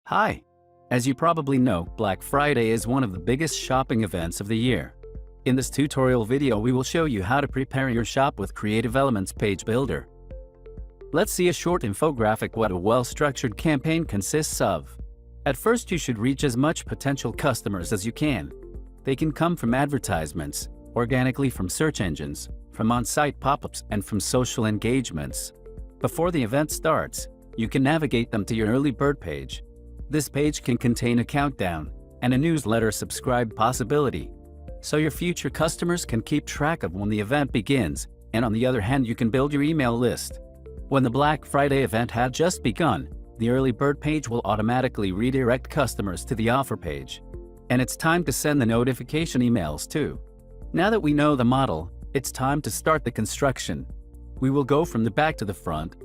Hi! As you probably know, Black Friday is one of the biggest shopping events of the year. In this tutorial video we will show you how to prepare your shop with Creative Elements Page Builder. Let's see a short infographic what a well-structured campaign consists of. At first you should reach as much potential customers as you can. They can come from advertisements, organically from search engines, from on-site pop-ups and from social engagements. Before the event starts, you can navigate them to your early bird page. This page can contain a countdown and a newsletter subscribe possibility, so your future customers can keep track of when the event begins, and on the other hand you can build your email list. When the Black Friday event had just begun, the early bird page will automatically redirect customers to the offer page. And it's time to send the notification emails too. Now that we know the model, it's time to start the construction. We will go from the back to the front.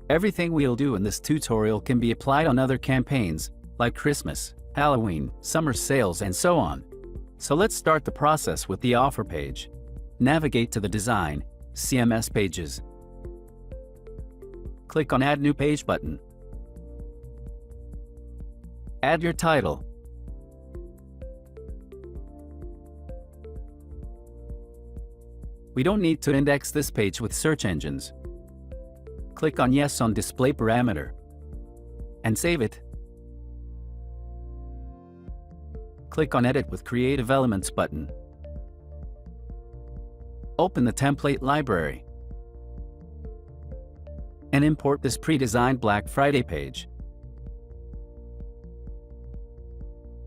Everything we'll do in this tutorial can be applied on other campaigns, like Christmas, Halloween, summer sales and so on. So let's start the process with the offer page. Navigate to the Design, CMS Pages. Click on Add New Page button. Add your title. We don't need to index this page with search engines. Click on Yes on Display Parameter and save it. Click on Edit with Creative Elements button. Open the template library and import this pre-designed Black Friday page.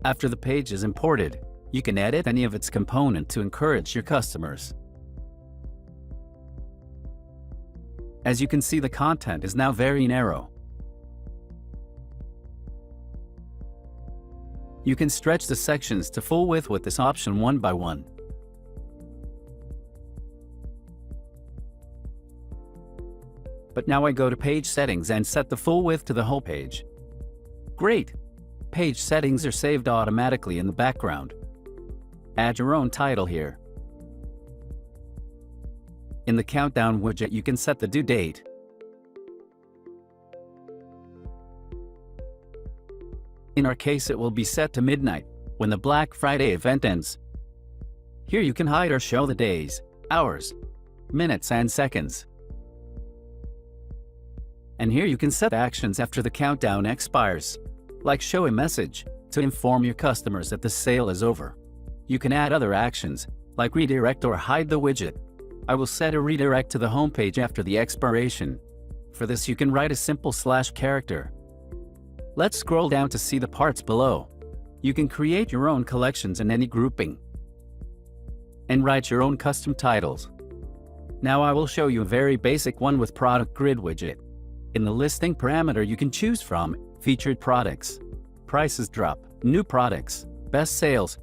After the page is imported, you can edit any of its components to encourage your customers. As you can see, the content is now very narrow. You can stretch the sections to full width with this option one by one. But now I go to Page Settings and set the full width to the whole page. Great! Page settings are saved automatically in the background. Add your own title here. In the countdown widget you can set the due date. In our case it will be set to midnight, when the Black Friday event ends. Here you can hide or show the days, hours, minutes and seconds. And here you can set actions after the countdown expires, like show a message to inform your customers that the sale is over. You can add other actions, like redirect or hide the widget. I will set a redirect to the home page after the expiration. For this you can write a simple / character. Let's scroll down to see the parts below. You can create your own collections in any grouping and write your own custom titles. Now I will show you a very basic one with Product Grid widget. In the listing parameter you can choose from Featured Products, Prices Drop, New Products, Best Sales,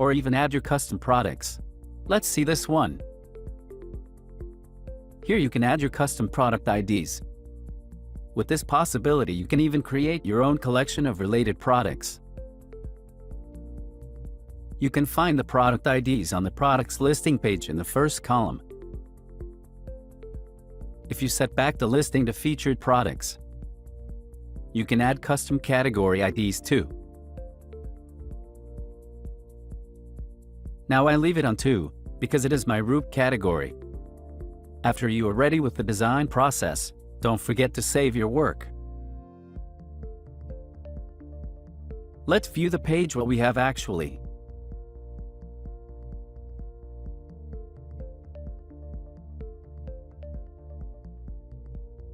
or even add your custom products. Let's see this one. Here you can add your custom product IDs. With this possibility you can even create your own collection of related products. You can find the product IDs on the products listing page in the first column. If you set back the listing to Featured Products, you can add custom category IDs too. Now I leave it on 2, because it is my root category. After you are ready with the design process, don't forget to save your work. Let's view the page what we have actually.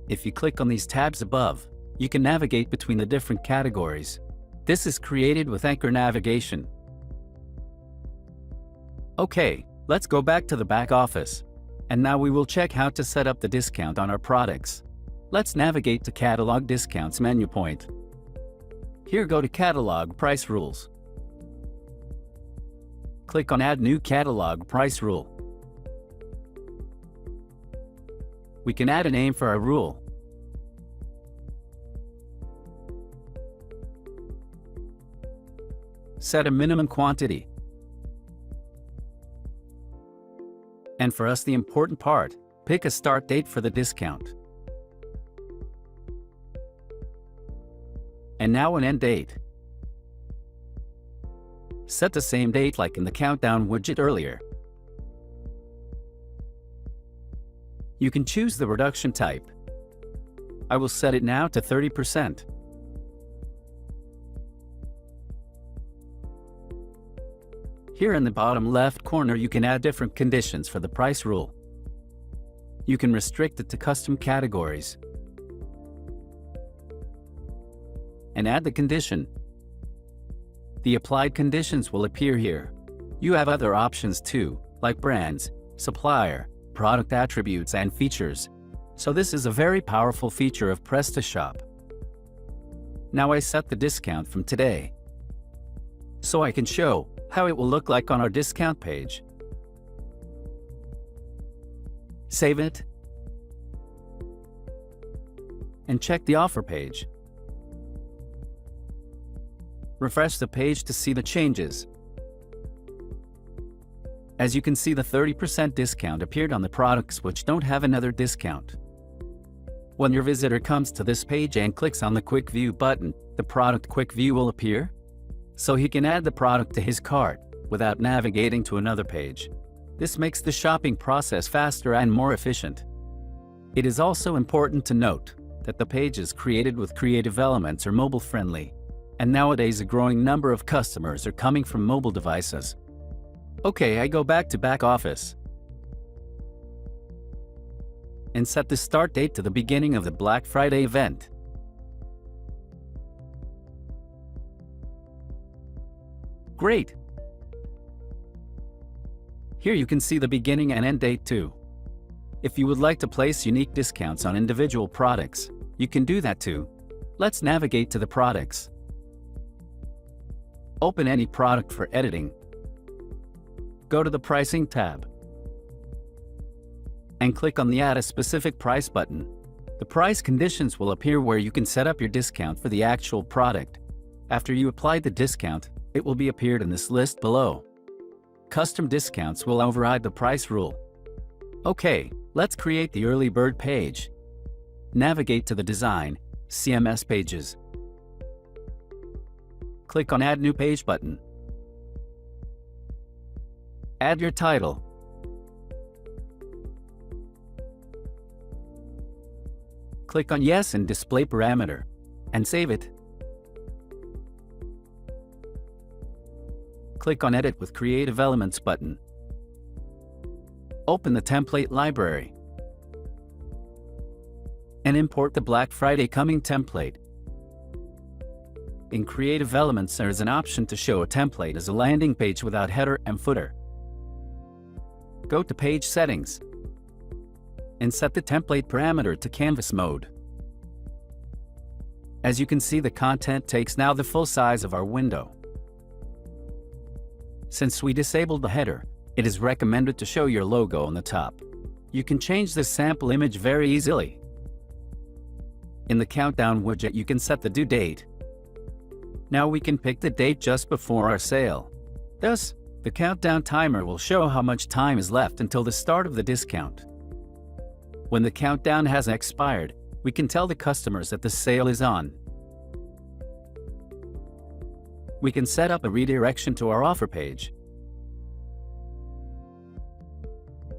If you click on these tabs above, you can navigate between the different categories. This is created with Anchor Navigation. Okay, let's go back to the back office. And now we will check how to set up the discount on our products. Let's navigate to Catalog Discounts menu point. Here go to Catalog Price Rules. Click on Add New Catalog Price Rule. We can add a name for our rule. Set a minimum quantity. And for us the important part, pick a start date for the discount. And now an end date. Set the same date like in the countdown widget earlier. You can choose the reduction type. I will set it now to 30%. Here in the bottom left corner you can add different conditions for the price rule. You can restrict it to custom categories and add the condition. The applied conditions will appear here. You have other options too, like brands, supplier, product attributes and features. So this is a very powerful feature of PrestaShop. Now I set the discount from today, so I can show how it will look like on our discount page. Save it and check the offer page. Refresh the page to see the changes. As you can see, the 30% discount appeared on the products which don't have another discount. When your visitor comes to this page and clicks on the Quick View button, the product Quick View will appear, so he can add the product to his cart without navigating to another page. This makes the shopping process faster and more efficient. It is also important to note that the pages created with creative elements are mobile-friendly, and nowadays a growing number of customers are coming from mobile devices. Okay, I go back to back office and set the start date to the beginning of the Black Friday event. Great! Here you can see the beginning and end date too. If you would like to place unique discounts on individual products, you can do that too. Let's navigate to the products. Open any product for editing. Go to the Pricing tab and click on the Add a Specific Price button. The price conditions will appear where you can set up your discount for the actual product. After you apply the discount, it will be appeared in this list below. Custom discounts will override the price rule. Okay, let's create the early bird page. Navigate to the Design, CMS pages. Click on Add New Page button. Add your title. Click on Yes and Display Parameter, and save it. Click on Edit with Creative Elements button. Open the template library and import the Black Friday Coming template. In Creative Elements, there is an option to show a template as a landing page without header and footer. Go to Page Settings and set the template parameter to Canvas mode. As you can see, the content takes now the full size of our window. Since we disabled the header, it is recommended to show your logo on the top. You can change this sample image very easily. In the countdown widget, you can set the due date. Now we can pick the date just before our sale. Thus, the countdown timer will show how much time is left until the start of the discount. When the countdown has expired, we can tell the customers that the sale is on. We can set up a redirection to our offer page.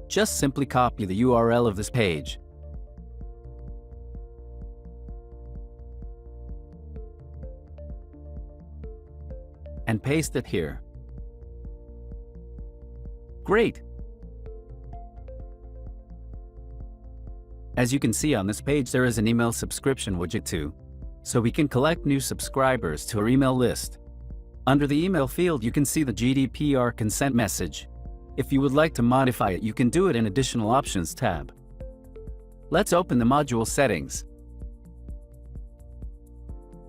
Just simply copy the URL of this page and paste it here. Great! As you can see on this page, there is an email subscription widget too, so we can collect new subscribers to our email list. Under the email field, you can see the GDPR consent message. If you would like to modify it, you can do it in Additional Options tab. Let's open the module settings.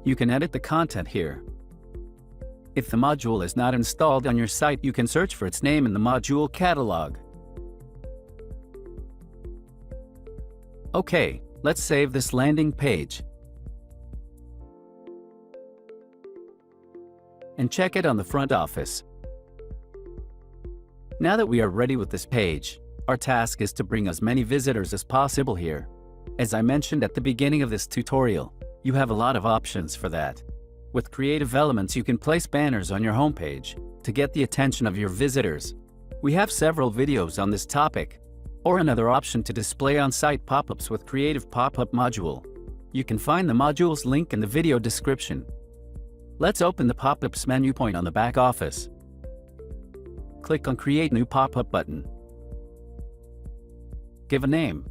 You can edit the content here. If the module is not installed on your site, you can search for its name in the module catalog. Okay, let's save this landing page and check it on the front office. Now that we are ready with this page, our task is to bring as many visitors as possible here. As I mentioned at the beginning of this tutorial, you have a lot of options for that. With creative elements, you can place banners on your homepage to get the attention of your visitors. We have several videos on this topic, or another option to display on-site pop-ups with creative pop-up module. You can find the module's link in the video description. Let's open the pop-ups menu point on the back office. Click on Create New Pop-up button. Give a name.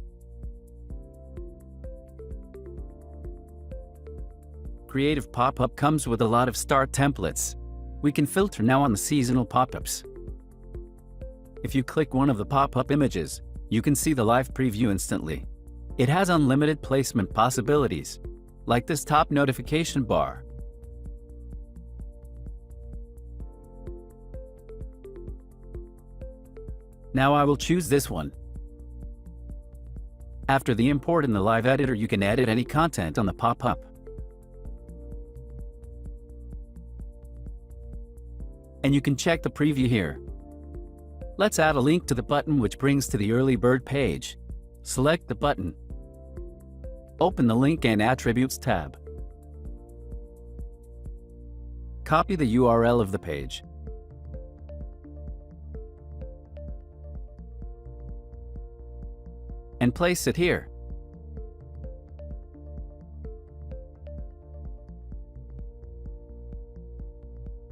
Creative pop-up comes with a lot of start templates. We can filter now on the seasonal pop-ups. If you click one of the pop-up images, you can see the live preview instantly. It has unlimited placement possibilities, like this top notification bar. Now I will choose this one. After the import in the live editor, you can edit any content on the pop-up. And you can check the preview here. Let's add a link to the button, which brings to the early bird page. Select the button. Open the Link and Attributes tab. Copy the URL of the page. And place it here.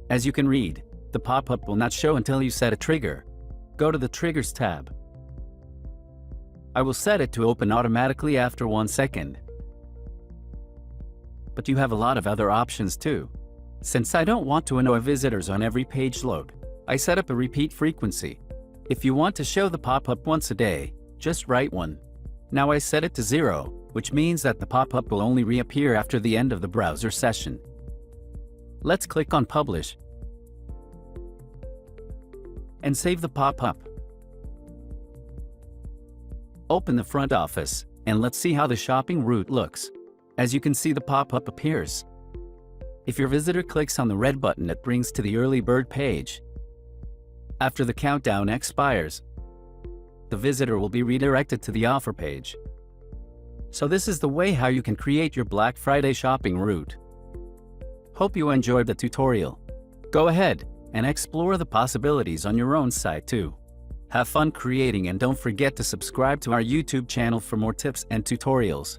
As you can read, the pop-up will not show until you set a trigger. Go to the Triggers tab. I will set it to open automatically after 1 second. But you have a lot of other options too. Since I don't want to annoy visitors on every page load, I set up a repeat frequency. If you want to show the pop-up once a day, just write 1. Now I set it to 0, which means that the pop-up will only reappear after the end of the browser session. Let's click on Publish and save the pop-up. Open the front office, and let's see how the shopping route looks. As you can see, the pop-up appears. If your visitor clicks on the red button, it brings to the early bird page. After the countdown expires, the visitor will be redirected to the offer page. So this is the way how you can create your Black Friday shopping route. Hope you enjoyed the tutorial. Go ahead and explore the possibilities on your own site too. Have fun creating, and don't forget to subscribe to our YouTube channel for more tips and tutorials.